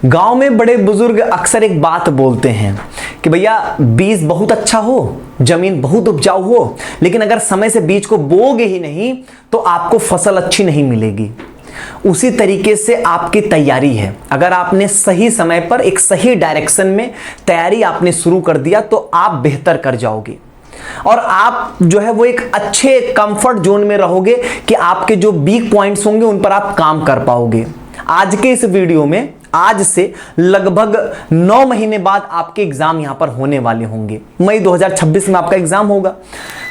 गांव में बड़े बुजुर्ग अक्सर एक बात बोलते हैं कि भैया बीज बहुत अच्छा हो, जमीन बहुत उपजाऊ हो, लेकिन अगर समय से बीज को बोओगे ही नहीं तो आपको फसल अच्छी नहीं मिलेगी। उसी तरीके से आपकी तैयारी है। अगर आपने सही समय पर एक सही डायरेक्शन में तैयारी आपने शुरू कर दिया तो आप बेहतर कर जाओगे और आप जो है वो एक अच्छे कंफर्ट जोन में रहोगे कि आपके जो वीक पॉइंट्स होंगे उन पर आप काम कर पाओगे। आज के इस वीडियो में आज से लगभग 9 महीने बाद आपके एग्जाम यहां पर होने वाले होंगे। मई 2026 में आपका एग्जाम होगा।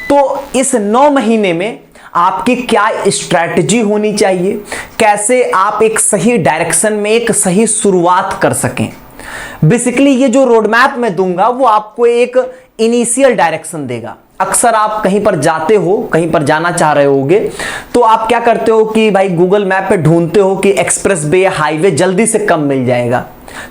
तो इस 9 महीने में आपकी क्या स्ट्रैटेजी होनी चाहिए, कैसे आप एक सही डायरेक्शन में एक सही शुरुआत कर सकें। बेसिकली ये जो रोड मैप मैं दूंगा वो आपको एक इनिशियल डायरेक्शन देगा। अक्सर आप कहीं पर जाते हो, कहीं पर जाना चाह रहे होगे तो आप क्या करते हो कि भाई गूगल मैप पे ढूंढते हो कि एक्सप्रेस वे या हाईवे जल्दी से कब मिल जाएगा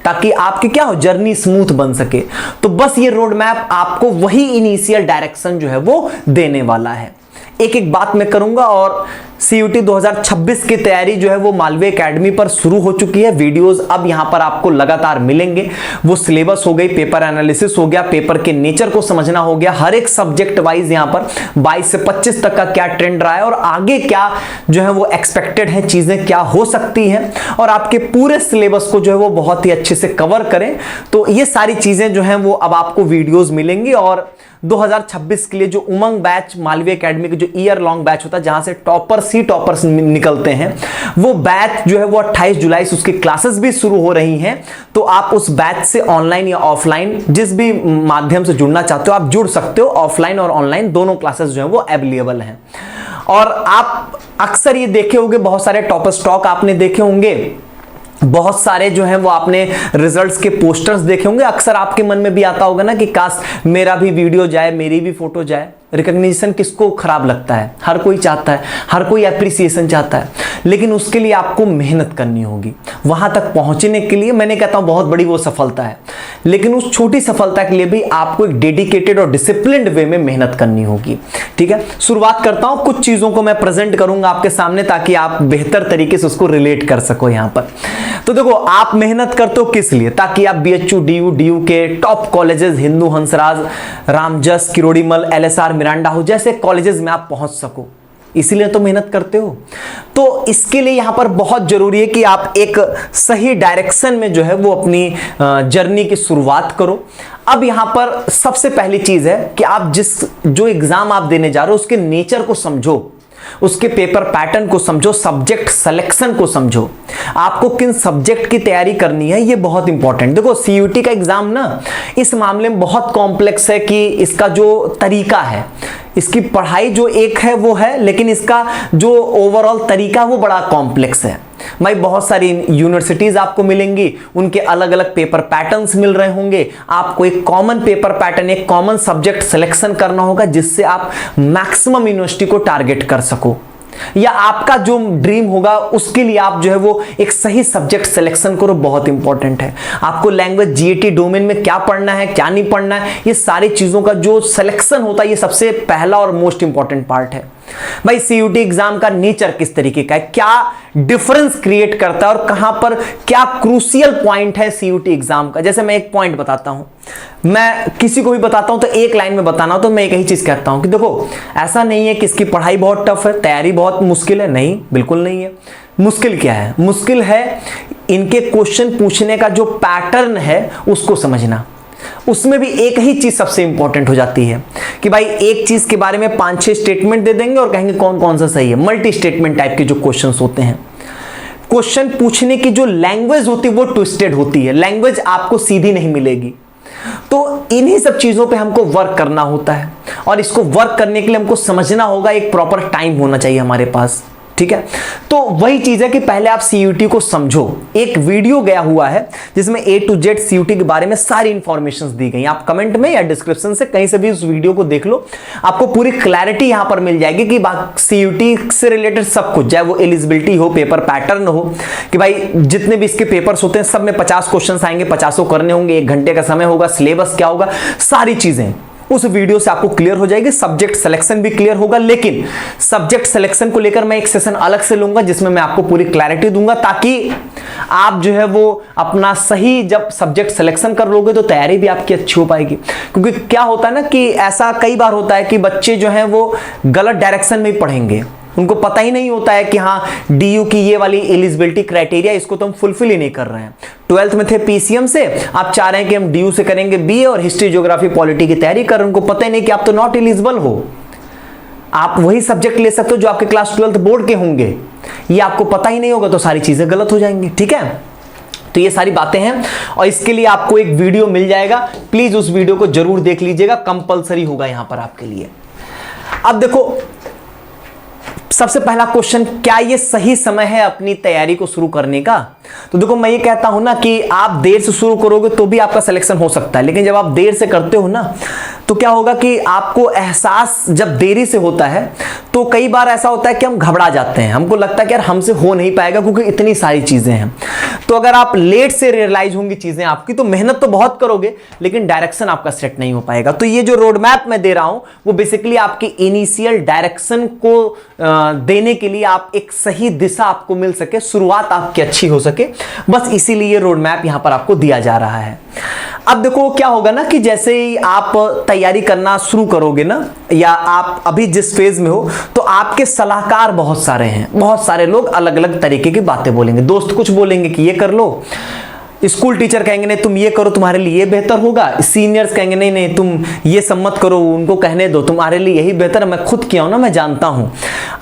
ताकि आपकी क्या हो जर्नी स्मूथ बन सके। तो बस ये रोड मैप आपको वही इनिशियल डायरेक्शन जो है वो देने वाला है। एक एक बात मैं करूंगा और CUT 2026 की तैयारी जो है वो मालवीय एकेडमी पर शुरू हो चुकी है। वीडियोस अब यहां पर आपको लगातार मिलेंगे। वो सिलेबस हो गई, पेपर एनालिसिस हो गया, पेपर के नेचर को समझना हो गया, हर एक सब्जेक्ट वाइज यहां पर 22 से 25 तक का क्या ट्रेंड रहा है और आगे क्या जो है वो एक्सपेक्टेड है, चीजें क्या हो सकती हैं और आपके पूरे सिलेबस को जो है वो बहुत ही अच्छे से कवर करें। तो ये सारी चीजें जो हैं वो अब आपको वीडियोज मिलेंगी और 2026 के लिए जो उमंग बैच मालवीय एकेडमी के जो ईयर लॉन्ग बैच होता है जहां से टॉपर्स निकलते हैं वो बैच जो है वो 28 जुलाई से उसकी क्लासेस भी शुरू हो रही हैं। तो आप उस बैच से ऑनलाइन या ऑफलाइन जिस भी माध्यम से जुड़ना चाहते हो आप जुड़ सकते हो। ऑफलाइन और ऑनलाइन दोनों क्लासेस जो है वो अवेलेबल हैं। और आप अक्सर ये देखे होंगे, बहुत सारे टॉपर स्टॉक आपने देखे होंगे, बहुत सारे जो हैं वो आपने रिजल्ट्स के पोस्टर्स देखे होंगे। अक्सर आपके मन में भी आता होगा ना कि काश मेरा भी वीडियो जाए, मेरी भी फोटो जाए। रिकॉग्निशन किसको खराब लगता है? हर कोई चाहता है, हर कोई एप्रिसिएशन चाहता है, लेकिन उसके लिए आपको मेहनत करनी होगी। वहां तक पहुंचने के लिए मैंने कहता हूं बहुत बड़ी वो सफलता है, लेकिन उस छोटी सफलता के लिए भी आपको एक डेडिकेटेड और डिसिप्लिन्ड वे में मेहनत करनी होगी। ठीक है, शुरुआत करता हूं। कुछ चीजों को मैं प्रेजेंट करूंगा आपके सामने ताकि आप बेहतर तरीके से उसको रिलेट कर सको यहां पर। तो देखो, आप मेहनत करते हो किस लिए? ताकि आप BHU, DU के top colleges Hindu Hansraj, Ramjas, Kirori Mal, LSR, Miranda हो जैसे कॉलेजेस में आप पहुंच सको, इसीलिए तो मेहनत करते हो। तो इसके लिए यहां पर बहुत जरूरी है कि आप एक सही डायरेक्शन में जो है वो अपनी जर्नी की शुरुआत करो। अब यहां पर सबसे पहली चीज है कि आप जो एग्जाम आप देने जा रहे हो उसके नेचर को समझो, उसके पेपर पैटर्न को समझो, सब्जेक्ट सिलेक्शन को समझो, आपको किन सब्जेक्ट की तैयारी करनी है, ये बहुत इंपॉर्टेंट। देखो, CUT का एग्जाम ना इस मामले में बहुत कॉम्प्लेक्स है कि इसका जो तरीका है, इसकी पढ़ाई जो एक है वो है, लेकिन इसका जो ओवरऑल तरीका वो बड़ा कॉम्प्लेक्स है। भाई बहुत सारी यूनिवर्सिटीज आपको मिलेंगी, उनके अलग अलग पेपर पैटर्न्स मिल रहे होंगे। आपको एक कॉमन पेपर पैटर्न, एक कॉमन सब्जेक्ट सिलेक्शन करना होगा जिससे आप मैक्सिमम यूनिवर्सिटी को टारगेट कर सको, या आपका जो ड्रीम होगा उसके लिए आप जो है वो एक सही सब्जेक्ट सिलेक्शन करो। बहुत इंपॉर्टेंट है। आपको लैंग्वेज GAT डोमेन में क्या पढ़ना है, क्या नहीं पढ़ना है, ये सारी चीजों का जो सिलेक्शन होता है ये सबसे पहला और मोस्ट इंपॉर्टेंट पार्ट है। भाई CUT एग्जाम का नेचर किस तरीके का है, क्या डिफरेंस क्रिएट करता है और कहां पर क्या क्रूशियल पॉइंट है CUT एग्जाम का। जैसे मैं एक पॉइंट बताता हूं, मैं किसी को भी बताता हूं तो एक लाइन में बताना हो तो मैं एक ही चीज कहता हूं कि देखो, ऐसा नहीं है कि इसकी पढ़ाई बहुत टफ है, तैयारी बहुत मुश्किल है। नहीं, बिल्कुल नहीं है। मुश्किल क्या है? मुश्किल है इनके क्वेश्चन पूछने का जो पैटर्न है उसको समझना। उसमें भी एक ही चीज सबसे इंपॉर्टेंट हो जाती है कि भाई एक चीज के बारे में 5-6 स्टेटमेंट दे देंगे और कहेंगे कौन कौन सा सही है। मल्टी स्टेटमेंट टाइप के जो क्वेश्चंस होते हैं, क्वेश्चन पूछने की जो लैंग्वेज होती है वो ट्विस्टेड होती है, लैंग्वेज आपको सीधी नहीं मिलेगी। तो इन्हीं सब चीजों पे हमको वर्क करना होता है और इसको वर्क करने के लिए हमको समझना होगा, एक प्रॉपर टाइम होना चाहिए हमारे पास। ठीक है, तो वही चीज है कि पहले आप CUT को समझो। एक वीडियो गया हुआ है जिसमें A to Z CUT के बारे में सारी इंफॉर्मेशंस दी गई। आप कमेंट में या डिस्क्रिप्शन से कहीं से भी उस वीडियो को देख लो, आपको पूरी क्लैरिटी यहां पर मिल जाएगी कि CUT से रिलेटेड सब कुछ, चाहे वो एलिजिबिलिटी हो, पेपर पैटर्न हो, कि भाई जितने भी इसके पेपर्स होते हैं सब में 50 क्वेश्चन आएंगे, 50 करने होंगे, 1 घंटे का समय होगा, सिलेबस क्या होगा, सारी चीजें उस वीडियो से आपको क्लियर हो जाएगी, सब्जेक्ट सिलेक्शन भी क्लियर होगा। लेकिन सब्जेक्ट सिलेक्शन को लेकर मैं एक सेशन अलग से लूंगा जिसमें मैं आपको पूरी क्लैरिटी दूंगा, ताकि आप जो है वो अपना सही जब सब्जेक्ट सिलेक्शन कर लोगे तो तैयारी भी आपकी अच्छी हो पाएगी। क्योंकि क्या होता है ना कि ऐसा कई बार होता है कि बच्चे जो हैं वो गलत डायरेक्शन में ही पढ़ेंगे, उनको पता ही नहीं होता है कि हाँ डीयू की ये वाली एलिजिबिलिटी क्राइटेरिया इसको तो हम फुलफिल ही नहीं कर रहे हैं। 12th में थे पीसीएम से, आप चाह रहे हैं कि हम डीयू से करेंगे बीए और हिस्ट्री ज्योग्राफी पॉलिटी की तैयारी कर रहे हैं, उनको पता ही नहीं कि आप तो नॉट एलिजिबल हो। आप वही सब्जेक्ट ले सकते हो जो आपके क्लास 12th बोर्ड के होंगे, ये आपको पता ही नहीं होगा तो सारी चीजें गलत हो जाएंगी। ठीक है, तो ये सारी बातें हैं और इसके लिए आपको एक वीडियो मिल जाएगा, प्लीज उस वीडियो को जरूर देख लीजिएगा, कंपलसरी होगा यहां पर आपके लिए। अब देखो सबसे पहला क्वेश्चन, क्या ये सही समय है अपनी तैयारी को शुरू करने का? तो देखो मैं ये कहता हूं ना कि आप देर से शुरू करोगे तो भी आपका सिलेक्शन हो सकता है, लेकिन जब आप देर से करते हो ना तो क्या होगा कि आपको एहसास जब देरी से होता है तो कई बार ऐसा होता है कि हम घबरा जाते हैं, हमको लगता है कि यार हमसे हो नहीं पाएगा क्योंकि इतनी सारी चीजें हैं। तो अगर आप लेट से रियलाइज होंगी चीजें आपकी तो मेहनत तो बहुत करोगे लेकिन डायरेक्शन आपका सेट नहीं हो पाएगा। तो ये जो रोड मैप मैं दे रहा हूं वो बेसिकली आपकी इनिशियल डायरेक्शन को देने के लिए, आप एक सही दिशा आपको मिल सके, शुरुआत आपकी अच्छी हो सके, बस इसीलिए रोड मैप यहां पर आपको दिया जा रहा है। अब देखो क्या होगा ना कि जैसे ही आप तैयारी करना शुरू करोगे ना, या आप अभी जिस फेज में हो तो आपके सलाहकार बहुत सारे हैं, बहुत सारे लोग अलग अलग तरीके की बातें बोलेंगे। दोस्त कुछ बोलेंगे कि ये कर लो, स्कूल टीचर कहेंगे नहीं तुम ये करो तुम्हारे लिए ये बेहतर होगा, सीनियर्स कहेंगे नहीं नहीं तुम ये सब मत करो, उनको कहने दो तुम्हारे लिए यही बेहतर है, मैं खुद किया हूं ना मैं जानता हूं।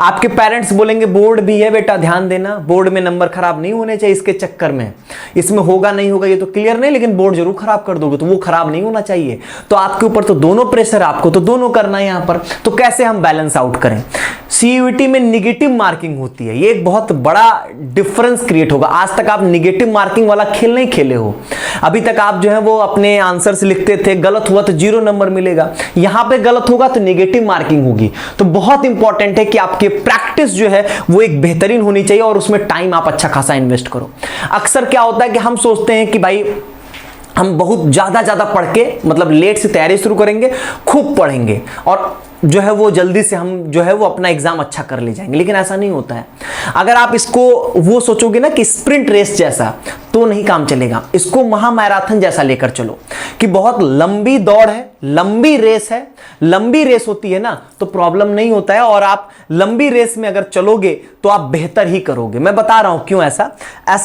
आपके पेरेंट्स बोलेंगे बोर्ड भी है बेटा ध्यान देना, बोर्ड में नंबर खराब नहीं होने चाहिए, इसके चक्कर में इसमें होगा नहीं होगा ये तो क्लियर नहीं, लेकिन बोर्ड जरूर खराब कर दोगे तो वो खराब नहीं होना चाहिए। तो आपके ऊपर तो दोनों प्रेशर, आपको तो दोनों करना है यहां पर, तो कैसे हम बैलेंस आउट करें? सीयूईटी में निगेटिव मार्किंग होती है, ये एक बहुत बड़ा डिफरेंस क्रिएट होगा। आज तक आप निगेटिव मार्किंग वाला खेल नहीं खेले हो, अभी तक आप जो है वो अपने आंसर्स लिखते थे, गलत हुआ तो 0 नंबर मिलेगा, यहां पे गलत होगा तो नेगेटिव मार्किंग होगी। तो बहुत इंपॉर्टेंट है कि आपकी प्रैक्टिस जो है वो एक बेहतरीन होनी चाहिए और उसमें टाइम आप अच्छा खासा इन्वेस्ट करो। अक्सर क्या होता है कि हम सोचते हैं कि भाई हम बहुत ज्यादा पढ़ के मतलब लेट से तैयारी शुरू करेंगे, खूब पढ़ेंगे और जो है वो जल्दी से हम जो है वो अपना एग्जाम अच्छा कर ले जाएंगे, लेकिन ऐसा नहीं होता है। अगर आप इसको वो सोचोगे ना कि स्प्रिंट रेस जैसा तो नहीं काम चलेगा, इसको महामैराथन जैसा लेकर चलो कि बहुत लंबी दौड़ है, लंबी रेस है, लंबी रेस होती है ना तो प्रॉब्लम नहीं होता है, और आप लंबी रेस में अगर चलोगे तो आप बेहतर ही करोगे। मैं बता रहा हूं क्यों ऐसा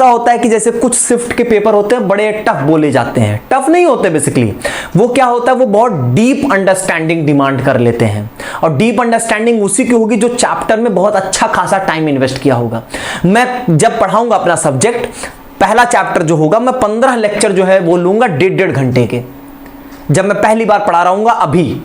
होता है कि जैसे कुछ शिफ्ट के पेपर होते हैं बड़े टफ बोले जाते हैं, टफ नहीं होते बेसिकली, वो क्या होता है वो बहुत डीप अंडरस्टैंडिंग डिमांड कर लेते हैं, और डीप अंडरस्टैंडिंग उसी की होगी जो चैप्टर में बहुत अच्छा खासा टाइम इन्वेस्ट किया होगा। मैं जब पढ़ाऊंगा अपना सब्जेक्ट, पहला चैप्टर जो होगा मैं 15 लेक्चर जो है वो लूंगा 1.5 घंटे के, जब मैं पहली बार पढ़ा रहा हूंगा अभी।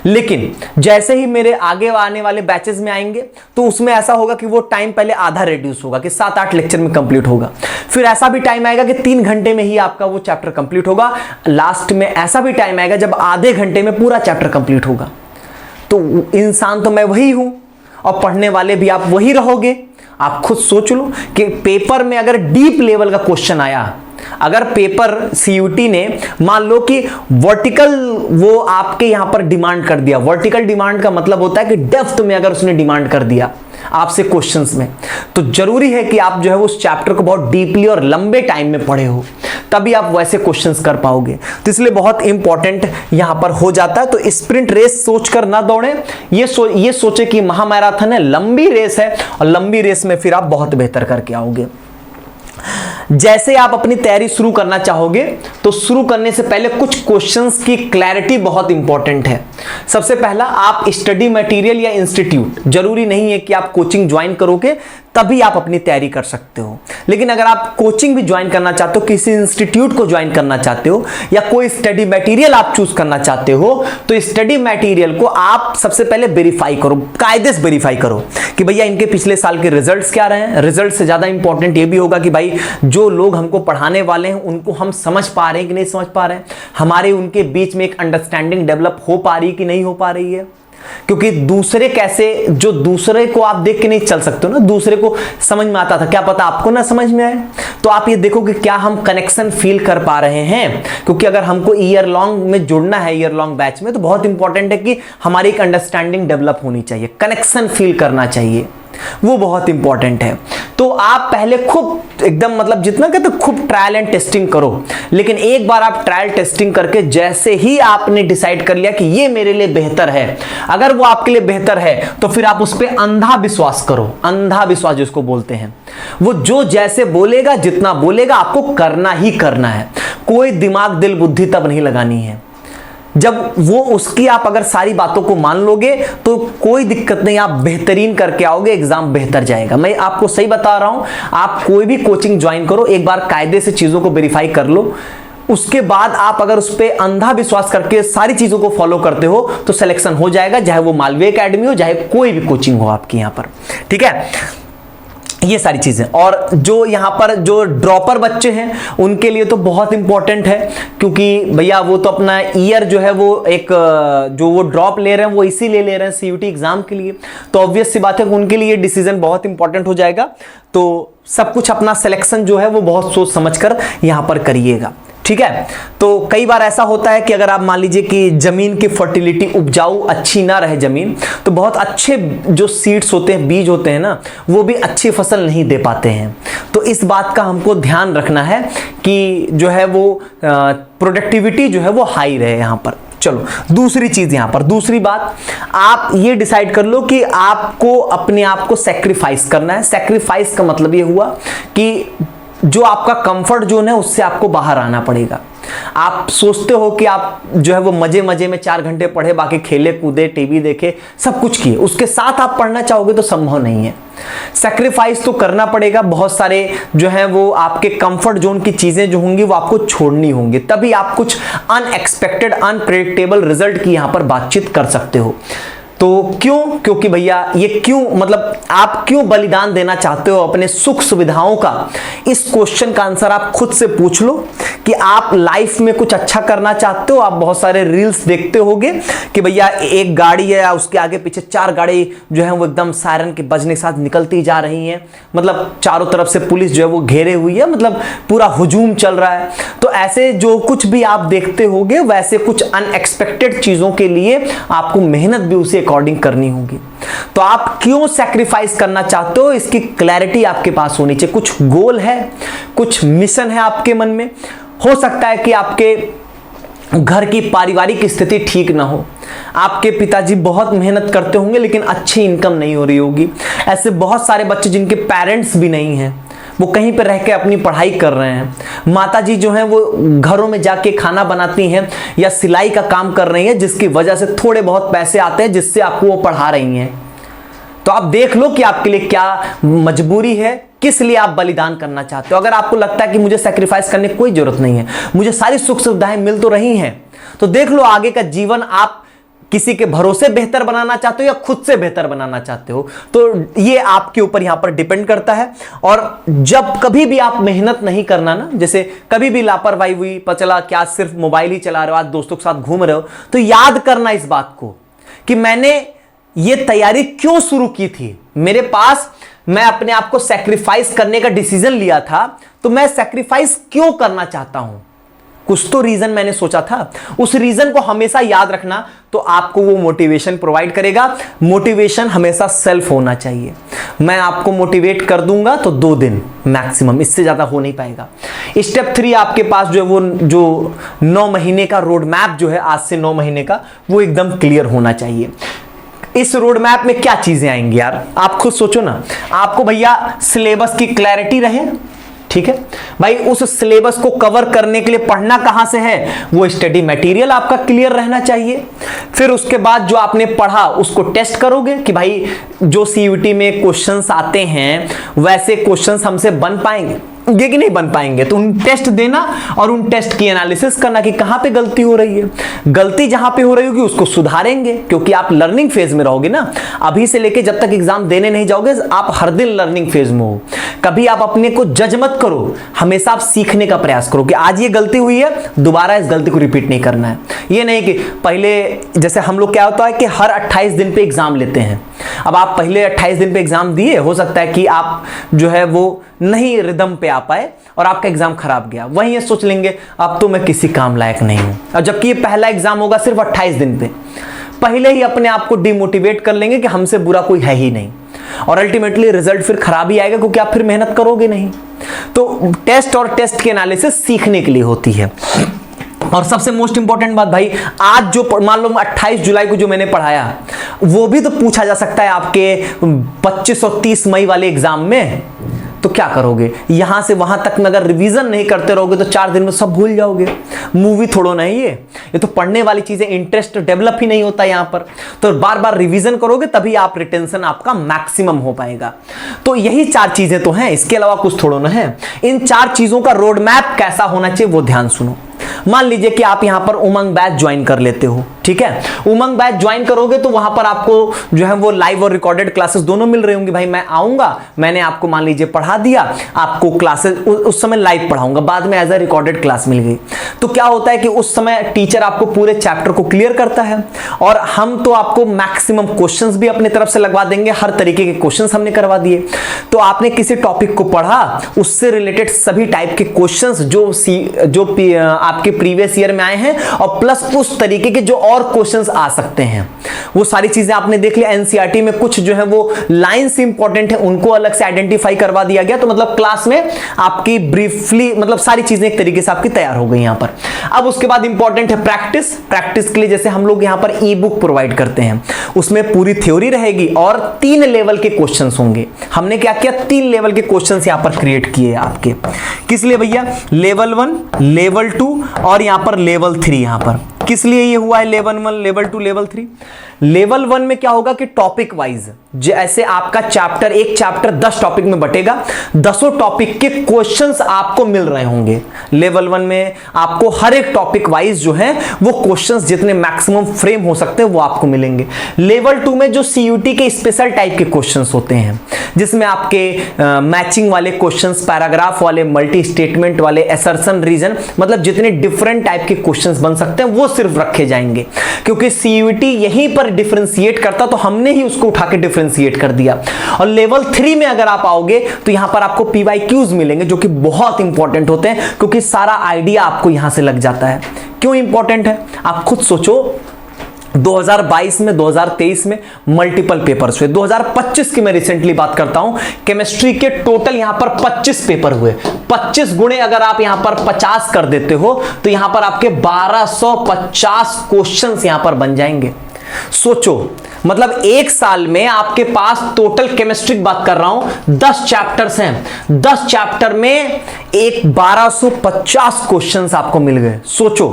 लेकिन जैसे ही मेरे आगे आने वाले बैचेस में आएंगे तो उसमें ऐसा होगा कि वो टाइम पहले आधा रिड्यूस होगा कि 7-8 लेक्चर में कंप्लीट होगा, फिर ऐसा भी टाइम आएगा कि 3 घंटे में ही आपका वो चैप्टर कंप्लीट होगा, लास्ट में ऐसा भी टाइम आएगा जब आधे घंटे में पूरा चैप्टर कंप्लीट होगा। तो इंसान तो मैं वही हूं और पढ़ने वाले भी आप वही रहोगे। आप खुद सोच लो कि पेपर में अगर डीप लेवल का क्वेश्चन आया, अगर पेपर सीयूटी ने मान लो कि वर्टिकल वो आपके यहां पर डिमांड कर दिया, वर्टिकल डिमांड का मतलब होता है कि डेप्थ में अगर उसने डिमांड कर दिया आपसे क्वेश्चंस में, तो जरूरी है कि आप जो है उस चैप्टर को बहुत डीपली और लंबे टाइम में पढ़े हो, तभी आप वैसे क्वेश्चंस कर पाओगे। तो इसलिए बहुत इंपॉर्टेंट यहां पर हो जाता है। तो स्प्रिंट रेस सोचकर ना दौड़ें, ये सोचे कि महामैराथन है, लंबी रेस है, और लंबी रेस में फिर आप बहुत बेहतर करके आओगे। जैसे आप अपनी तैयारी शुरू करना चाहोगे तो शुरू करने से पहले कुछ क्वेश्चंस की क्लैरिटी बहुत इंपॉर्टेंट है। सबसे पहला, आप स्टडी मटेरियल या इंस्टीट्यूट, जरूरी नहीं है कि आप कोचिंग ज्वाइन करोगे तभी आप अपनी तैयारी कर सकते हो, लेकिन अगर आप कोचिंग भी ज्वाइन करना चाहते हो, किसी इंस्टीट्यूट को ज्वाइन करना चाहते हो, या कोई स्टडी मटेरियल आप चूज करना चाहते हो, तो स्टडी मटेरियल को आप सबसे पहले वेरीफाई करो, कायदे से वेरीफाई करो कि भैया इनके पिछले साल के रिजल्ट्स क्या रहे हैं। रिजल्ट से ज्यादा इंपॉर्टेंट ये भी होगा कि भाई जो लोग हमको पढ़ाने वाले हैं उनको हम समझ पा रहे हैं कि नहीं समझ पा रहे हैं, हमारे उनके बीच में एक अंडरस्टैंडिंग डेवलप हो पा रही है कि नहीं हो पा रही है। क्योंकि दूसरे कैसे, जो दूसरे को आप देख के नहीं चल सकते हो ना, दूसरे को समझ में आता था, क्या पता आपको ना समझ में आए। तो आप ये देखो कि क्या हम कनेक्शन फील कर पा रहे हैं, क्योंकि अगर हमको ईयर लॉन्ग में जुड़ना है, ईयर लॉन्ग बैच में, तो बहुत इंपॉर्टेंट है कि हमारी एक अंडरस्टैंडिंग डेवलप होनी चाहिए, कनेक्शन फील करना चाहिए, वो बहुत इंपॉर्टेंट है। तो आप पहले खूब एकदम मतलब जितना कहते खूब ट्रायल एंड टेस्टिंग करो, लेकिन एक बार आप ट्रायल टेस्टिंग करके जैसे ही आपने डिसाइड कर लिया कि ये मेरे लिए बेहतर है, अगर वो आपके लिए बेहतर है तो फिर आप उस पर अंधा विश्वास करो। अंधा विश्वास जिसको बोलते हैं, वो जो जैसे बोलेगा, जितना बोलेगा आपको करना ही करना है। कोई दिमाग दिल बुद्धि तब नहीं लगानी है, जब वो उसकी आप अगर सारी बातों को मान लोगे तो कोई दिक्कत नहीं, आप बेहतरीन करके आओगे, एग्जाम बेहतर जाएगा। मैं आपको सही बता रहा हूं, आप कोई भी कोचिंग ज्वाइन करो, एक बार कायदे से चीजों को वेरीफाई कर लो, उसके बाद आप अगर उस पर अंधा विश्वास करके सारी चीजों को फॉलो करते हो तो सिलेक्शन हो जाएगा, चाहे वो मालवीय एकेडमी हो, चाहे कोई भी कोचिंग हो आपकी यहां पर। ठीक है, ये सारी चीजें। और जो यहाँ पर जो ड्रॉपर बच्चे हैं उनके लिए तो बहुत इंपॉर्टेंट है, क्योंकि भैया वो तो अपना ईयर जो है वो एक जो वो ड्रॉप ले रहे हैं वो इसीलिए ले रहे हैं सीयूटी एग्जाम के लिए, तो ऑब्वियस सी बात है कि उनके लिए डिसीजन बहुत इंपॉर्टेंट हो जाएगा। तो सब कुछ अपना सिलेक्शन जो है वो बहुत सोच समझ कर यहाँ पर करिएगा। ठीक है, तो कई बार ऐसा होता है कि अगर आप मान लीजिए कि जमीन की फर्टिलिटी उपजाऊ अच्छी ना रहे जमीन, तो बहुत अच्छे जो सीड्स होते हैं, बीज होते हैं ना, वो भी अच्छी फसल नहीं दे पाते हैं। तो इस बात का हमको ध्यान रखना है कि जो है वो प्रोडक्टिविटी जो है वो हाई रहे यहाँ पर। चलो दूसरी चीज, यहां पर दूसरी बात, आप ये डिसाइड कर लो कि आपको अपने आप को सैक्रिफाइस करना है। सैक्रिफाइस का मतलब ये हुआ कि जो आपका कंफर्ट जोन है उससे आपको बाहर आना पड़ेगा। आप सोचते हो कि आप जो है वो मजे मजे में 4 घंटे पढ़े, बाकी खेले कूदे, टीवी देखे, सब कुछ किए, उसके साथ आप पढ़ना चाहोगे तो संभव नहीं है। सैक्रिफाइस तो करना पड़ेगा, बहुत सारे जो है वो आपके कंफर्ट जोन की चीजें जो होंगी वो आपको छोड़नी होंगी, तभी आप कुछ अनएक्सपेक्टेड अनप्रेडिक्टेबल रिजल्ट की यहां पर बातचीत कर सकते हो। तो क्यों? क्योंकि भैया ये क्यों, मतलब आप क्यों बलिदान देना चाहते हो अपने सुख सुविधाओं का, इस क्वेश्चन का आंसर आप खुद से पूछ लो कि आप लाइफ में कुछ अच्छा करना चाहते हो। आप बहुत सारे रील्स देखते होगे कि भैया एक गाड़ी है, उसके आगे पीछे 4 गाड़ी जो है वो एकदम सायरन के बजने के साथ निकलती जा रही हैं, मतलब चारों तरफ से पुलिस जो है वो घेरे हुई है, मतलब पूरा हुजूम चल रहा है। तो ऐसे जो कुछ भी आप देखते होगे, वैसे कुछ अनएक्सपेक्टेड चीजों के लिए आपको मेहनत भी उसे अकॉर्डिंग करनी होगी। तो आप क्यों सैक्रिफाइस करना चाहते हो, इसकी क्लैरिटी आपके पास होनी चाहिए। कुछ गोल है, कुछ मिशन है आपके मन में। हो सकता है कि आपके घर की पारिवारिक स्थिति ठीक ना हो, आपके पिताजी बहुत मेहनत करते होंगे लेकिन अच्छी इनकम नहीं हो रही होगी। ऐसे बहुत सारे बच्चे जिनके पेरेंट्स भी नहीं हैं, वो कहीं पर रह के अपनी पढ़ाई कर रहे हैं। माताजी जो हैं वो घरों में जाके खाना बनाती हैं या सिलाई का काम कर रही हैं, जिसकी वजह से थोड़े बहुत पैसे आते हैं जिससे आपको वो पढ़ा रही हैं। तो आप देख लो कि आपके लिए क्या मजबूरी है, किस लिए आप बलिदान करना चाहते हो। अगर आपको लगता है कि मुझे सैक्रिफाइस करने की कोई जरूरत नहीं है, मुझे सारी सुख सुविधाएं मिल तो रही हैं, तो देख लो आगे का जीवन आप किसी के भरोसे बेहतर बनाना चाहते हो या खुद से बेहतर बनाना चाहते हो, तो ये आपके ऊपर यहां पर डिपेंड करता है। और जब कभी भी आप मेहनत नहीं करना ना, जैसे कभी भी लापरवाही हुई, पता चला कि आज सिर्फ मोबाइल ही चला रहे हो, आज दोस्तों के साथ घूम रहे हो, तो याद करना इस बात को कि मैंने ये तैयारी क्यों शुरू की थी। मेरे पास, मैं अपने आप को सैक्रिफाइस करने का डिसीजन लिया था, तो मैं सैक्रिफाइस क्यों करना चाहता हूं, कुछ तो रीजन मैंने सोचा था। उस रीजन को हमेशा याद रखना, तो आपको वो मोटिवेशन प्रोवाइड करेगा। मोटिवेशन हमेशा सेल्फ होना चाहिए। मैं आपको मोटिवेट कर दूंगा तो 2 दिन मैक्सिमम, इससे ज्यादा हो नहीं पाएगा। स्टेप 3 आपके पास जो है वो जो 9 महीने का रोड मैप जो है, आज से 9 महीने का, वो एकदम क्लियर होना चाहिए। इस रोड मैप में क्या चीजें आएंगी यार, आप खुद सोचो ना। आपको भैया सिलेबस की क्लैरिटी रहे, ठीक है भाई, उस सिलेबस को कवर करने के लिए पढ़ना कहां से है, वो स्टडी मटेरियल आपका क्लियर रहना चाहिए। फिर उसके बाद जो आपने पढ़ा उसको टेस्ट करोगे कि भाई जो सीयूटी में क्वेश्चंस आते हैं वैसे क्वेश्चंस हमसे बन पाएंगे। ये कि नहीं बन पाएंगे। तो उन टेस्ट देना और उन टेस्ट की एनालिसिस करना कि कहां पे गलती हो रही है। गलती जहां पे हो रही होगी उसको सुधारेंगे, क्योंकि आप लर्निंग फेज में रहोगे ना। अभी से लेके जब तक एग्जाम देने नहीं जाओगे आप हर दिन लर्निंग फेज में हो। कभी आप अपने को जज मत करो, हमेशा आप सीखने का प्रयास करो कि आज ये गलती हुई है, दोबारा इस गलती को रिपीट नहीं करना है। ये नहीं कि पहले जैसे हम लोग क्या होता है कि हर 28 दिन पे एग्जाम लेते हैं। अब आप पहले 28 दिन पे एग्जाम दिए, हो सकता है कि आप जो है वो नहीं रिदम पे आ पाए और आपका एग्जाम खराब गया। वहीं ये सोच लेंगे अब तो मैं किसी काम लायक नहीं हूं, और जबकि ये पहला एग्जाम होगा सिर्फ 28 दिन पे। पहले ही अपने आप को डिमोटिवेट कर लेंगे कि हमसे बुरा कोई है ही नहीं, और अल्टीमेटली रिजल्ट फिर खराब ही आएगा, क्योंकि आप फिर मेहनत करोगे नहीं। तो टेस्ट और टेस्ट की एनालिसिस सीखने के लिए होती है। और सबसे मोस्ट इंपॉर्टेंट बात भाई, आज जो मान लो 28 जुलाई को जो मैंने पढ़ाया वो भी तो पूछा जा सकता है आपके 25 और 30 मई वाले एग्जाम में। तो क्या करोगे, यहां से वहां तक में अगर रिवीजन नहीं करते रहोगे तो 4 दिन में सब भूल जाओगे। मूवी थोड़ो नहीं ये तो पढ़ने वाली चीजें, इंटरेस्ट डेवलप ही नहीं होता यहां पर। तो बार बार रिवीजन करोगे तभी आप रिटेंशन आपका मैक्सिमम हो पाएगा। तो यही 4 चीजें तो हैं, इसके अलावा कुछ थोड़ो ना है। इन 4 चीजों का रोड मैप कैसा होना चाहिए वो ध्यान सुनो। मान लीजिए कि आप यहां पर उमंग बैच ज्वाइन कर लेते हो, ठीक है। उमंग बैच ज्वाइन करोगे तो वहां पर आपको जो है वो लाइव और रिकॉर्डेड क्लासेस दोनों मिल रही होंगी। भाई मैं आऊंगा, मैंने आपको मान लीजिए पढ़ा दिया, आपको क्लासेस उस समय लाइव पढ़ाऊंगा, बाद में एज ए रिकॉर्डेड क्लास मिल गई। तो क्या होता है कि उस समय टीचर आपको पूरे चैप्टर को क्लियर करता है, और हम तो आपको मैक्सिमम क्वेश्चंस भी अपने तरफ से लगवा देंगे। हर तरीके के क्वेश्चंस हमने करवा दिए। तो आपने किसी टॉपिक को पढ़ा, उससे रिलेटेड सभी टाइप के क्वेश्चंस जो आपके प्रीवियस ईयर में आए हैं, और प्लस उस तरीके के जो और क्वेश्चंस आ सकते हैं, वो सारी चीजें आपने देख लिया। एनसीईआरटी में कुछ जो है वो लाइंस इंपॉर्टेंट है, उनको अलग से आइडेंटिफाई करवा दिया गया। तो मतलब क्लास में आपकी ब्रीफली मतलब सारी चीजें एक तरीके से आपकी तैयार हो गई यहां पर। अब उसके बाद इंपॉर्टेंट है प्रैक्टिस। प्रैक्टिस के लिए जैसे हम लोग यहां पर ई बुक प्रोवाइड करते हैं, उसमें पूरी थ्योरी रहेगी और 3 लेवल के क्वेश्चंस होंगे। हमने क्या किया, 3 लेवल के क्वेश्चंस यहां पर क्रिएट किए आपके। किस लिए भैया, लेवल 1, लेवल 2 और यहां पर लेवल 3। यहां पर किस लिए ये हुआ है लेवल 1, लेवल 2, लेवल 3? लेवल 1 में क्या होगा कि टॉपिक वाइज, जैसे आपका चैप्टर, एक चैप्टर 10 टॉपिक में बटेगा, 10 टॉपिक के क्वेश्चंस आपको मिल रहे होंगे। लेवल 1 में आपको हर एक टॉपिक वाइज जो है वो क्वेश्चंस जितने मैक्सिमम फ्रेम हो सकते हैं वो आपको मिलेंगे। लेवल 2 में जो सीयूटी के स्पेशल टाइप के क्वेश्चंस होते हैं, जिसमें आपके मैचिंग वाले क्वेश्चंस, पैराग्राफ वाले, मल्टी स्टेटमेंट वाले, असर्शन रीजन, मतलब जितने डिफरेंट टाइप के क्वेश्चंस बन सकते हैं वो सिर्फ रखे जाएंगे। क्योंकि सीयूटी यहीं पर डिफरेंशिएट करता, तो हमने ही उसको उठा के डिफरेंशिएट कर दिया। और लेवल 3 में अगर आप आओगे तो यहां पर आपको पीवाईक्यूज मिलेंगे, जो कि बहुत इंपॉर्टेंट होते हैं, क्योंकि सारा आइडिया आपको यहां से लग जाता है। क्यों इंपॉर्टेंट है आप खुद सोचो। 2022 में, 2023 में मल्टीपल पेपर्स हुए। 2025 की मैं रिसेंटली बात करता हूं, केमिस्ट्री के टोटल यहां पर 25 पेपर हुए। 25 गुणे अगर आप यहां पर 50 कर देते हो तो यहां पर आपके 1250 क्वेश्चंस यहां पर बन जाएंगे। सोचो, मतलब एक साल में आपके पास टोटल केमिस्ट्री की बात कर रहा हूं 10 चैप्टर्स हैं, 10 चैप्टर में 1250 क्वेश्चंस आपको मिल गए। सोचो,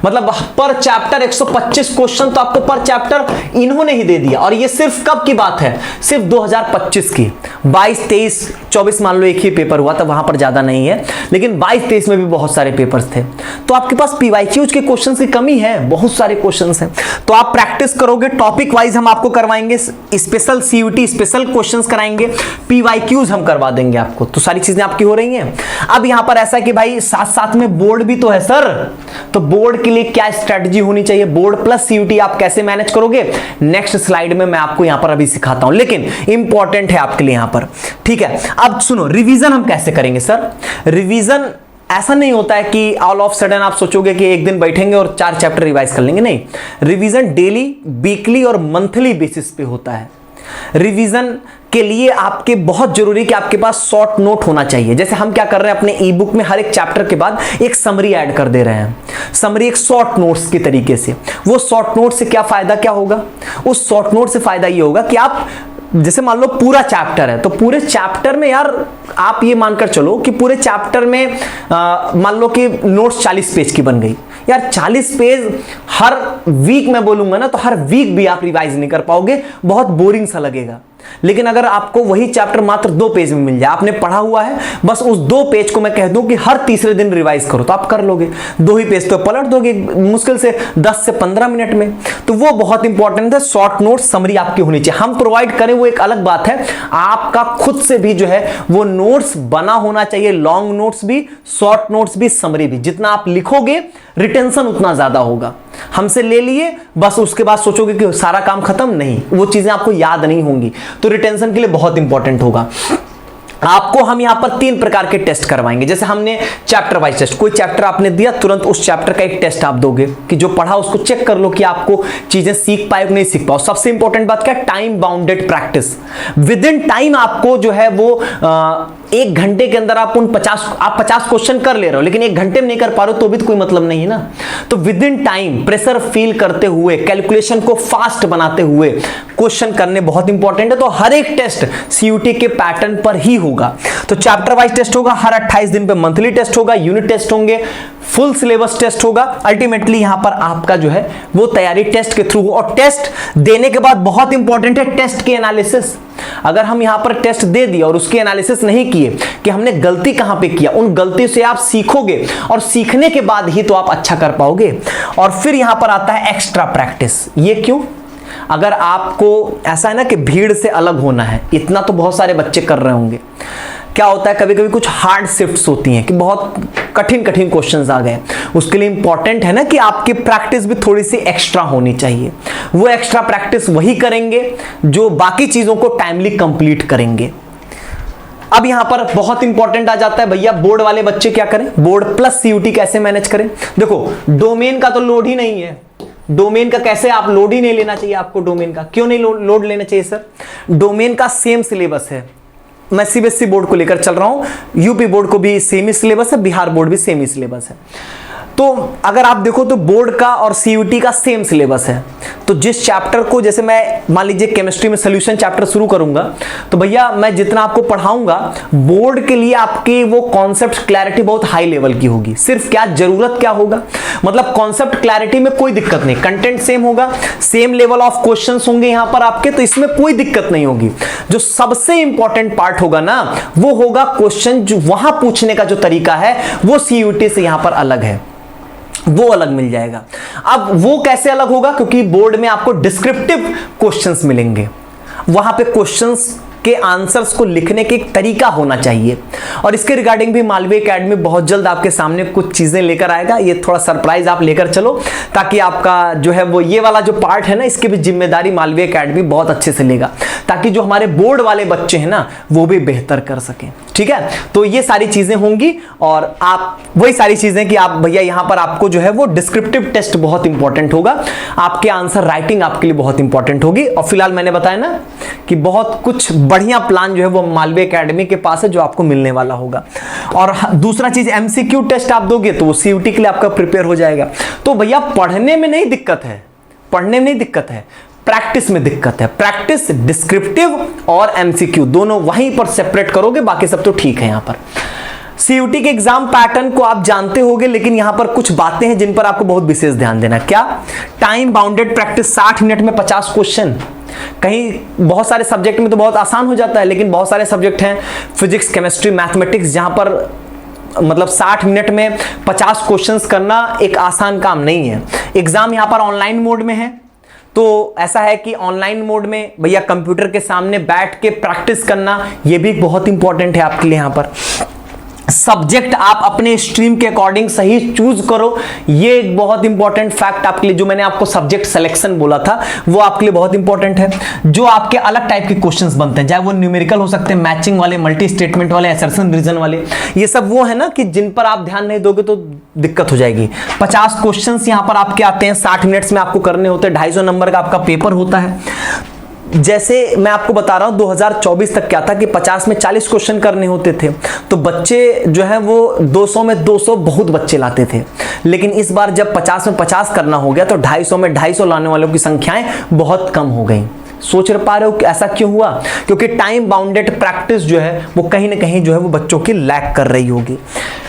मतलब पर चैप्टर 125 क्वेश्चन तो आपको पर चैप्टर इन्होंने ही दे दिया। और ये सिर्फ कब की बात है, सिर्फ 2025 की। 22, 23, 24 मान लो एक ही पेपर हुआ था, वहां पर ज्यादा नहीं है, लेकिन 22, 23 में भी बहुत सारे पेपर्स थे। तो आपके पास पीवाईक्यूज के क्वेश्चंस की कमी है, बहुत सारे क्वेश्चंस हैं। तो आप प्रैक्टिस करोगे, टॉपिक वाइज हम आपको करवाएंगे, स्पेशल सीयूटी स्पेशल क्वेश्चंस कराएंगे, पीवाईक्यूज हम करवा देंगे आपको। तो सारी चीजें आपकी हो रही हैं। अब यहां पर ऐसा कि भाई साथ साथ में बोर्ड भी तो है सर, तो बोर्ड के लिए क्या स्ट्रेटजी होनी चाहिए, बोर्ड प्लस सीयूटी आप कैसे मैनेज करोगे, नेक्स्ट स्लाइड में मैं आपको यहां पर अभी सिखाता हूं, लेकिन इंपॉर्टेंट है आपके लिए यहां पर, ठीक है। अब सुनो, रिवीजन हम कैसे करेंगे सर। रिवीजन ऐसा नहीं होता है कि ऑल ऑफ सडन आप सोचोगे कि एक दिन बैठेंगे और 4 चैप्टर रिवाइज कर लेंगे। नहीं, रिवीजन डेली, वीकली और मंथली बेसिस पे होता है। रिवीजन के लिए आपके बहुत जरूरी कि आपके पास शॉर्ट नोट होना चाहिए। जैसे हम क्या कर रहे हैं, अपने ई बुक में हर एक चैप्टर के बाद एक समरी ऐड कर दे रहे हैं। समरी एक शॉर्ट नोट्स के तरीके से। वो शॉर्ट नोट से क्या फायदा क्या होगा, उस शॉर्ट नोट से फायदा ये होगा कि आप जैसे मान लो पूरा चैप्टर है, तो पूरे चैप्टर में यार आप ये मानकर चलो कि पूरे चैप्टर में मान लो कि नोट्स 40 पेज की बन गई। यार 40 पेज हर वीक मैं बोलूंगा ना, तो हर वीक भी आप रिवाइज नहीं कर पाओगे, बहुत बोरिंग सा लगेगा। लेकिन अगर आपको वही चैप्टर मात्र 2 पेज में मिल जाए, आपने पढ़ा हुआ है, बस उस 2 पेज को मैं कह दूं कि हर तीसरे दिन रिवाइज करो, तो आप कर लोगे। 2 ही पेज तो पलट दोगे मुश्किल से 10 से 15 मिनट में। तो वो बहुत इंपॉर्टेंट है, शॉर्ट नोट समरी आपकी होनी चाहिए। हम प्रोवाइड करें वो एक अलग बात है, आपका खुद से भी जो है वो नोट्स बना होना चाहिए, लॉन्ग नोट्स भी, शॉर्ट नोट्स भी, समरी भी। जितना आप लिखोगे रिटेंशन उतना ज्यादा होगा। हमसे ले लिए बस उसके बाद सोचोगे कि सारा काम खत्म, नहीं, वो चीजें आपको याद नहीं होंगी। तो रिटेंशन के लिए बहुत इंपॉर्टेंट होगा। आपको हम यहां पर 3 प्रकार के टेस्ट करवाएंगे। जैसे हमने चैप्टर वाइज टेस्ट, कोई चैप्टर आपने दिया, तुरंत उस चैप्टर का एक टेस्ट आप दोगे कि जो पढ़ा उसको चेक कर लो कि आपको चीजें सीख पाए कि नहीं सीख पाओ। सबसे इंपॉर्टेंट बात क्या है, time bounded practice. With in time आपको जो है वो 1 घंटे के अंदर आप 50 क्वेश्चन कर ले रहे हो, लेकिन 1 घंटे में नहीं कर पा रहे हो तो भी तो कोई मतलब नहीं है ना। तो with in time pressure feel करते हुए, कैलकुलेशन को फास्ट बनाते हुए क्वेश्चन करने बहुत इंपॉर्टेंट है। तो हर एक टेस्ट सीयूटी के पैटर्न पर ही होगा। तो चैप्टर वाइज टेस्ट होगा, हर 28 दिन पे मंथली टेस्ट होगा, यूनिट टेस्ट होंगे, फुल सिलेबस टेस्ट होगा। अल्टीमेटली यहां पर आपका जो है वो तैयारी टेस्ट के थ्रू। और टेस्ट देने के बाद बहुत इंपॉर्टेंट है टेस्ट के एनालिसिस। अगर हम यहां पर टेस्ट दे दिया और उसके एनालिसिस नहीं किए कि हमने गलती कहां पे किया, उन गलती से आप सीखोगे और सीखने के बाद ही तो आप अच्छा कर पाओगे। और फिर यहां पर आता है एक्स्ट्रा प्रैक्टिस। ये क्यों? अगर आपको ऐसा है ना कि भीड़ से अलग होना है, इतना तो बहुत सारे बच्चे कर रहे होंगे। क्या होता है, कभी कभी कुछ हार्ड शिफ्ट्स होती हैं कि बहुत कठिन क्वेश्चंस आ गए, उसके लिए इंपॉर्टेंट है ना कि आपकी प्रैक्टिस भी थोड़ी सी एक्स्ट्रा होनी चाहिए। वो एक्स्ट्रा प्रैक्टिस वही करेंगे जो बाकी चीजों को टाइमली कंप्लीट करेंगे। अब यहां पर बहुत इंपॉर्टेंट आ जाता है, भैया बोर्ड वाले बच्चे क्या करें, बोर्ड प्लस सीयूटी कैसे मैनेज करें। देखो डोमेन का तो लोड ही नहीं है, डोमेन का कैसे आप लोड ही नहीं लेना चाहिए आपको। डोमेन का क्यों नहीं लोड लेना चाहिए सर? डोमेन का सेम सिलेबस है। मैं सीबीएसई बोर्ड को लेकर चल रहा हूं, यूपी बोर्ड को भी सेम ही सिलेबस है, बिहार बोर्ड भी सेम ही सिलेबस है। तो अगर आप देखो तो बोर्ड का और सीयूटी का सेम सिलेबस है। तो जिस चैप्टर को, जैसे मैं मान लीजिए केमिस्ट्री में सॉल्यूशन चैप्टर शुरू करूंगा, तो भैया मैं जितना आपको पढ़ाऊंगा बोर्ड के लिए आपके वो कॉन्सेप्ट क्लैरिटी बहुत हाई लेवल की होगी। सिर्फ क्या जरूरत क्या होगा, मतलब कॉन्सेप्ट क्लैरिटी में कोई दिक्कत नहीं, कंटेंट सेम होगा, सेम लेवल ऑफ क्वेश्चंस होंगे यहां पर आपके, तो इसमें कोई दिक्कत नहीं होगी। जो सबसे इंपॉर्टेंट पार्ट होगा ना, वो होगा क्वेश्चन जो वहां पूछने का जो तरीका है वो सीयूटी से यहां पर अलग है, वो अलग मिल जाएगा। अब वो कैसे अलग होगा, क्योंकि बोर्ड में आपको डिस्क्रिप्टिव क्वेश्चंस मिलेंगे, वहां पे क्वेश्चंस के आंसर्स को लिखने के एक तरीका होना चाहिए। और इसके रिगार्डिंग भी मालवीय एकेडमी बहुत जल्द आपके सामने कुछ चीजें लेकर आएगा। ये थोड़ा सरप्राइज आप लेकर चलो, ताकि आपका जो है वो ये वाला जो पार्ट है ना, इसकी भी जिम्मेदारी मालवीय एकेडमी बहुत अच्छे से लेगा, ताकि जो हमारे बोर्ड वाले बच्चे हैं ना वो भी बेहतर कर सकें। ठीक है, तो ये सारी चीजें होंगी। और आप वही सारी चीजें कि आप भैया यहां पर आपको जो है वो डिस्क्रिप्टिव टेस्ट बहुत इंपॉर्टेंट होगा, आपके आंसर राइटिंग आपके लिए बहुत इंपॉर्टेंट होगी। और फिलहाल मैंने बताया ना कि बहुत कुछ बढ़िया प्लान जो है वो मालवीय एकेडमी के पास है, जो आपको मिलने वाला होगा। और दूसरा चीज, एमसीक्यू टेस्ट आप दोगे तो वो सीयूटी के लिए आपका प्रिपेयर हो जाएगा। तो भैया पढ़ने में नहीं दिक्कत है, पढ़ने में नहीं दिक्कत है, प्रैक्टिस में दिक्कत है। प्रैक्टिस डिस्क्रिप्टिव और एमसीक्यू दोनों वहीं पर सेपरेट करोगे, बाकी सब तो ठीक है। यहां पर सीयूटी के एग्जाम पैटर्न को आप जानते होंगे, लेकिन यहां पर कुछ बातें हैं जिन पर आपको बहुत विशेष ध्यान देना। क्या? टाइम बाउंडेड प्रैक्टिस, 60 मिनट में 50 क्वेश्चन। कहीं बहुत सारे सब्जेक्ट में तो बहुत आसान हो जाता है, लेकिन बहुत सारे सब्जेक्ट हैं फिजिक्स, केमिस्ट्री, मैथमेटिक्स, जहां पर मतलब 60 मिनट में 50 क्वेश्चंस करना एक आसान काम नहीं है। एग्जाम यहां पर ऑनलाइन मोड में है, तो ऐसा है कि ऑनलाइन मोड में भैया कंप्यूटर के सामने बैठ के प्रैक्टिस करना ये भी बहुत इंपॉर्टेंट है आपके लिए। यहां पर सब्जेक्ट आप अपने स्ट्रीम के अकॉर्डिंग सही चूज करो, ये एक बहुत इंपॉर्टेंट फैक्ट आपके लिए। जो मैंने आपको सब्जेक्ट सिलेक्शन बोला था वो आपके लिए बहुत इंपॉर्टेंट है। जो आपके अलग टाइप के क्वेश्चंस बनते हैं, चाहे वो न्यूमेरिकल हो सकते हैं, मैचिंग वाले, मल्टी स्टेटमेंट वाले, असर्शन रीजन वाले, ये सब वो है ना कि जिन पर आप ध्यान नहीं दोगे तो दिक्कत हो जाएगी। 50 क्वेश्चंस यहां पर आपके आते हैं, 60 मिनट्स में आपको करने होते हैं, 250 नंबर का आपका पेपर होता है। जैसे मैं आपको बता रहा हूं 2024 तक क्या था कि 50 में 40 क्वेश्चन करने होते थे, तो बच्चे जो है वो 200 में 200 बहुत बच्चे लाते थे। लेकिन इस बार जब 50 में 50 करना हो गया तो 250 में 250 लाने वालों की संख्याएं बहुत कम हो गई। सोच पा रहे हो कि ऐसा क्यों हुआ? क्योंकि टाइम बाउंडेड प्रैक्टिस जो है वो कहीं ना कहीं जो है वो बच्चों की लैक कर रही होगी।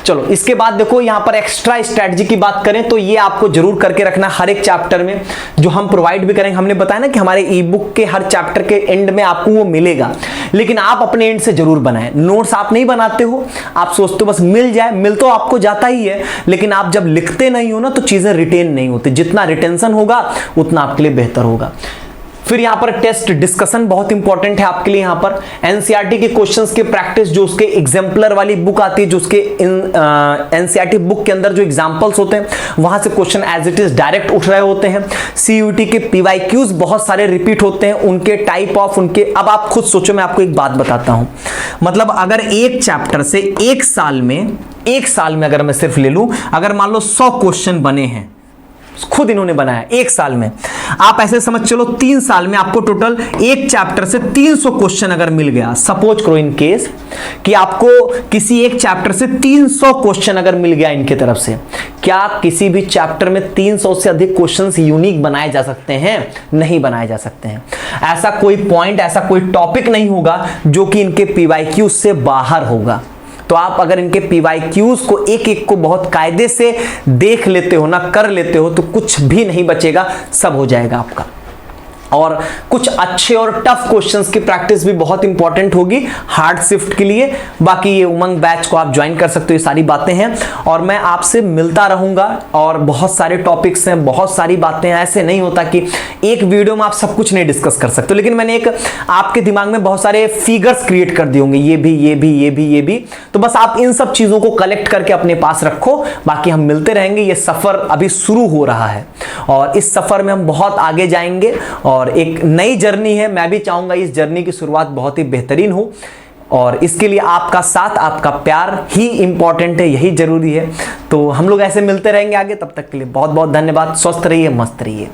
चलो इसके बाद देखो यहां पर एक्स्ट्रा स्ट्रेटजी की बात करें तो ये आपको जरूर करके रखना हर एक चैप्टर में, जो हम प्रोवाइड भी करेंगे। हमने बताया ना कि हमारे ई बुक के हर चैप्टर के एंड में आपको वो मिलेगा, लेकिन आप अपने एंड से जरूर बनाएं। नोट्स आप नहीं बनाते हो, आप सोचते हो बस मिल जाए, मिल तो आपको जाता ही है, लेकिन आप जब लिखते नहीं हो ना तो चीजें रिटेन नहीं होती। जितना रिटेंशन होगा उतना आपके लिए बेहतर होगा। फिर यहां पर टेस्ट डिस्कशन बहुत इंपॉर्टेंट है आपके लिए। यहां पर एनसीईआरटी के क्वेश्चंस की प्रैक्टिस, जो उसके एग्जाम्पलर वाली बुक आती है, जो उसके एनसीईआरटी बुक के अंदर जो एग्जांपल्स होते हैं वहां से question as it is direct उठ रहे होते हैं। सीयूईटी के पीवाईक्यूज बहुत सारे रिपीट होते हैं, उनके टाइप ऑफ उनके, अब आप खुद सोचो, मैं आपको एक बात बताता हूं, मतलब अगर एक चैप्टर से एक साल में अगर मैं सिर्फ ले लूं, अगर मान लो 100 क्वेश्चन बने हैं, खुद इन्होंने बनाया एक साल में, आप ऐसे समझ चलो 3 साल में आपको टोटल एक चैप्टर से 300 क्वेश्चन अगर मिल गया, सपोज करो इन केस कि आपको किसी एक चैप्टर से 300 क्वेश्चन अगर मिल गया इनके तरफ से, क्या किसी भी चैप्टर में 300 से अधिक क्वेश्चंस यूनिक बनाए जा सकते हैं? नहीं बनाए जा सकते हैं। ऐसा कोई पॉइंट, ऐसा कोई टॉपिक नहीं होगा जो कि इनके पीवाईक्यू से बाहर होगा। तो आप अगर इनके पीवाईक्यूज को एक एक को बहुत कायदे से देख लेते हो ना, कर लेते हो, तो कुछ भी नहीं बचेगा, सब हो जाएगा आपका। और कुछ अच्छे और टफ क्वेश्चंस की प्रैक्टिस भी बहुत इंपॉर्टेंट होगी हार्ड शिफ्ट के लिए। बाकी ये उमंग बैच को आप ज्वाइन कर सकते हो, ये सारी बातें हैं और मैं आपसे मिलता रहूंगा। और बहुत सारे टॉपिक्स हैं, बहुत सारी बातें हैं, ऐसे नहीं होता कि एक वीडियो में आप सब कुछ नहीं डिस्कस कर सकते, लेकिन मैंने एक आपके दिमाग में बहुत सारे फिगर्स क्रिएट कर दिए होंगे, ये भी ये भी ये भी ये भी, तो बस आप इन सब चीजों को कलेक्ट करके अपने पास रखो। बाकी हम मिलते रहेंगे, ये सफर अभी शुरू हो रहा है और इस सफर में हम बहुत आगे जाएंगे और एक नई जर्नी है। मैं भी चाहूंगा इस जर्नी की शुरुआत बहुत ही बेहतरीन हो और इसके लिए आपका साथ, आपका प्यार ही इंपॉर्टेंट है, यही जरूरी है। तो हम लोग ऐसे मिलते रहेंगे आगे, तब तक के लिए बहुत बहुत धन्यवाद। स्वस्थ रहिए, मस्त रहिए।